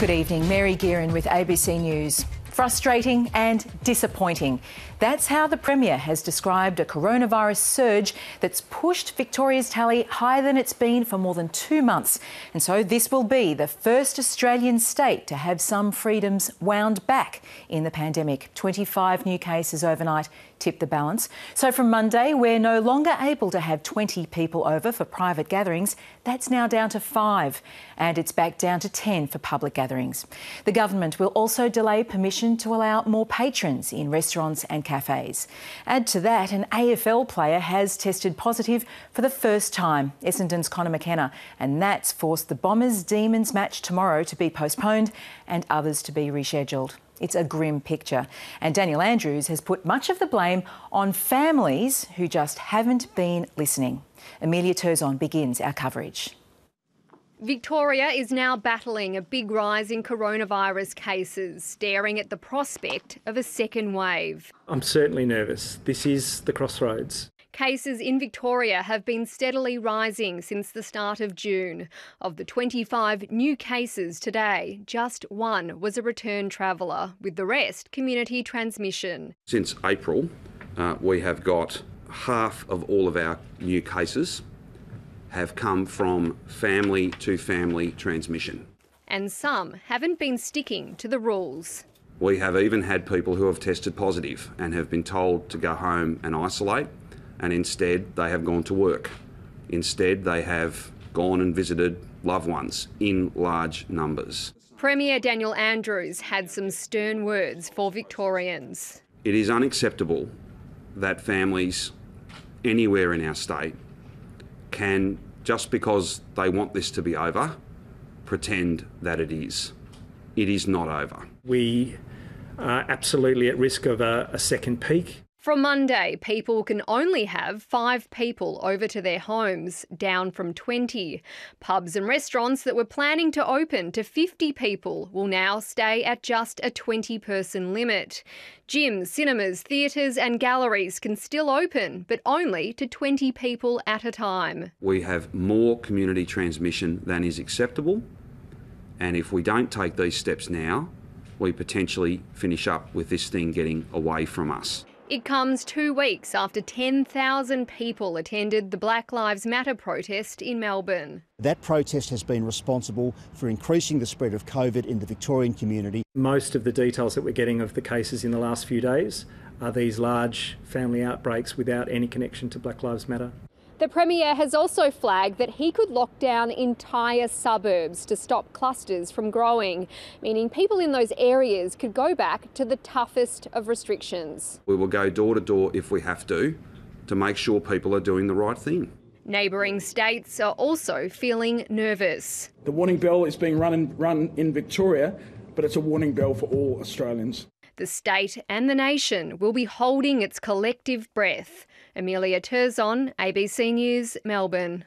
Good evening, Mary Gearin with ABC News. Frustrating and disappointing. That's how the Premier has described a coronavirus surge that's pushed Victoria's tally higher than it's been for more than 2 months. And so this will be the first Australian state to have some freedoms wound back in the pandemic. 25 new cases overnight tipped the balance. So from Monday, we're no longer able to have 20 people over for private gatherings. That's now down to 5, and it's back down to 10 for public gatherings. The government will also delay permission to allow more patrons in restaurants and cafes. Add to that, an AFL player has tested positive for the first time, Essendon's Conor McKenna, and that's forced the Bombers-Demons match tomorrow to be postponed and others to be rescheduled. It's a grim picture, and Daniel Andrews has put much of the blame on families who just haven't been listening. Amelia Turzon begins our coverage. Victoria is now battling a big rise in coronavirus cases, staring at the prospect of a second wave. I'm certainly nervous. This is the crossroads. Cases in Victoria have been steadily rising since the start of June. Of the 25 new cases today, just 1 was a return traveller, with the rest community transmission. Since April, we have got half of all of our new cases have come from family-to-family transmission. And some haven't been sticking to the rules. We have even had people who have tested positive and have been told to go home and isolate, and instead they have gone to work. Instead they have gone and visited loved ones in large numbers. Premier Daniel Andrews had some stern words for Victorians. It is unacceptable that families anywhere in our state can, just because they want this to be over, pretend that it is. It is not over. We are absolutely at risk of a second peak. From Monday, people can only have 5 people over to their homes, down from 20. Pubs and restaurants that were planning to open to 50 people will now stay at just a 20-person limit. Gyms, cinemas, theatres and galleries can still open, but only to 20 people at a time. We have more community transmission than is acceptable, and if we don't take these steps now, we potentially finish up with this thing getting away from us. It comes 2 weeks after 10,000 people attended the Black Lives Matter protest in Melbourne. That protest has been responsible for increasing the spread of COVID in the Victorian community. Most of the details that we're getting of the cases in the last few days are these large family outbreaks without any connection to Black Lives Matter. The Premier has also flagged that he could lock down entire suburbs to stop clusters from growing, meaning people in those areas could go back to the toughest of restrictions. We will go door to door if we have to make sure people are doing the right thing. Neighbouring states are also feeling nervous. The warning bell is being run in Victoria, but it's a warning bell for all Australians. The state and the nation will be holding its collective breath. Amelia Turzon, ABC News, Melbourne.